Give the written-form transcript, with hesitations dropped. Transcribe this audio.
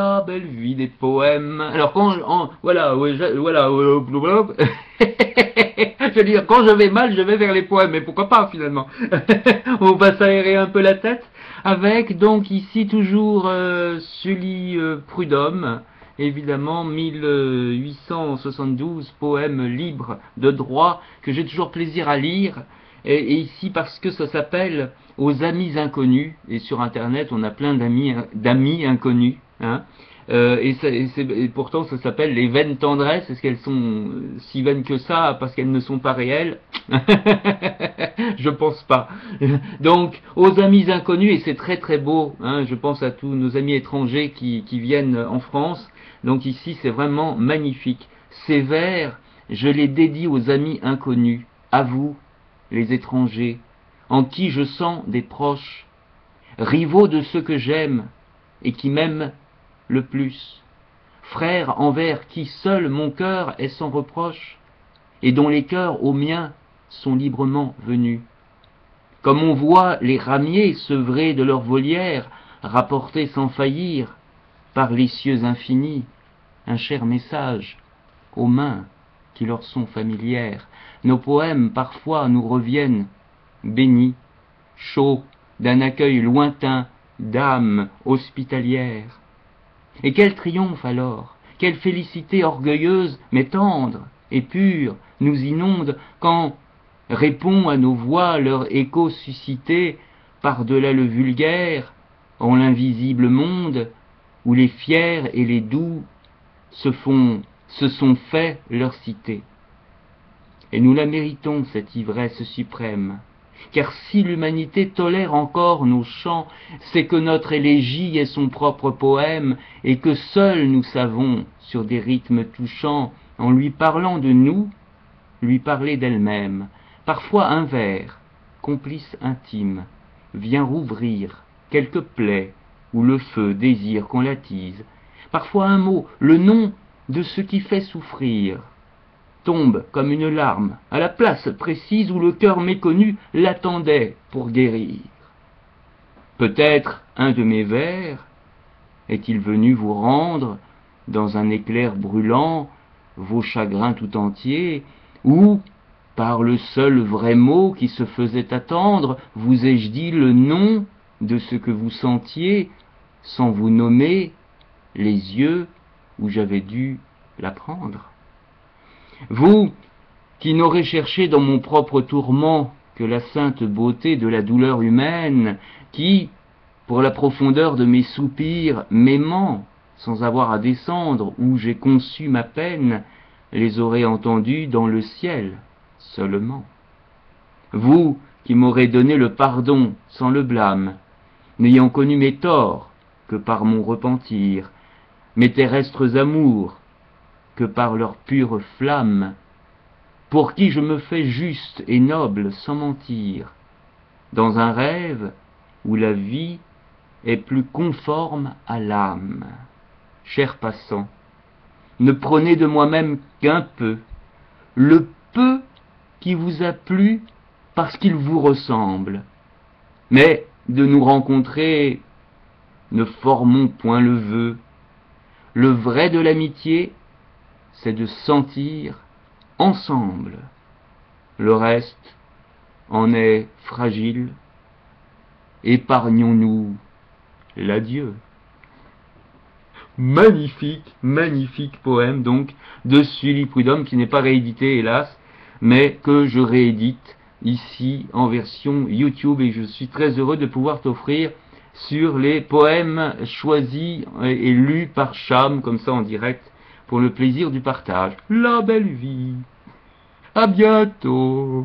La belle vie des poèmes. Alors voilà, ouais, voilà, blablabla. Je veux dire, quand je vais mal, je vais vers les poèmes, mais pourquoi pas finalement. On va s'aérer un peu la tête avec donc ici toujours Sully Prudhomme, évidemment 1872 poèmes libres de droit que j'ai toujours plaisir à lire. Et ici parce que ça s'appelle Aux amis inconnus, et sur internet on a plein d'amis inconnus, hein. Et pourtant ça s'appelle les vaines tendresses. Est-ce qu'elles sont si vaines que ça parce qu'elles ne sont pas réelles? Je pense pas. Donc aux amis inconnus, et c'est très très beau, hein, je pense à tous nos amis étrangers qui viennent en France. Donc ici c'est vraiment magnifique. Ces vers, je les dédie aux amis inconnus, à vous les étrangers, en qui je sens des proches, rivaux de ceux que j'aime et qui m'aiment le plus, frères envers qui seul mon cœur est sans reproche, et dont les cœurs aux miens sont librement venus. Comme on voit les ramiers sevrés de leur volière, rapporter sans faillir, par les cieux infinis, un cher message aux mains qui leur sont familières, nos poèmes parfois nous reviennent, bénis, chauds d'un accueil lointain d'âmes hospitalières. Et quel triomphe alors, quelle félicité orgueilleuse, mais tendre et pure, nous inonde quand répond à nos voix leur écho suscité par-delà le vulgaire, en l'invisible monde, où les fiers et les doux se sont fait leur cité. Et nous la méritons, cette ivresse suprême, car si l'humanité tolère encore nos chants, c'est que notre élégie est son propre poème, et que seuls nous savons, sur des rythmes touchants, en lui parlant de nous, lui parler d'elle-même. Parfois un vers, complice intime, vient rouvrir quelque plaie où le feu désire qu'on l'attise. Parfois un mot, le nom de ce qui fait souffrir, tombe comme une larme à la place précise où le cœur méconnu l'attendait pour guérir. Peut-être un de mes vers est-il venu vous rendre, dans un éclair brûlant, vos chagrins tout entiers, ou, par le seul vrai mot qui se faisait attendre, vous ai-je dit le nom de ce que vous sentiez, sans vous nommer les yeux où j'avais dû l'apprendre. Vous, qui n'aurez cherché dans mon propre tourment que la sainte beauté de la douleur humaine, qui, pour la profondeur de mes soupirs, m'aimant, sans avoir à descendre où j'ai conçu ma peine, les aurez entendus dans le ciel seulement. Vous, qui m'aurez donné le pardon sans le blâme, n'ayant connu mes torts que par mon repentir, mes terrestres amours que par leur pure flamme, pour qui je me fais juste et noble sans mentir, dans un rêve où la vie est plus conforme à l'âme. Chers passants, ne prenez de moi-même qu'un peu, le peu qui vous a plu parce qu'il vous ressemble, mais de nous rencontrer, ne formons point le vœu. Le vrai de l'amitié, c'est de sentir ensemble. Le reste en est fragile. Épargnons-nous l'adieu. Magnifique, magnifique poème donc de Sully Prudhomme qui n'est pas réédité hélas, mais que je réédite ici en version YouTube et je suis très heureux de pouvoir t'offrir sur les poèmes choisis et lus par Cham comme ça en direct pour le plaisir du partage. La belle vie. À bientôt.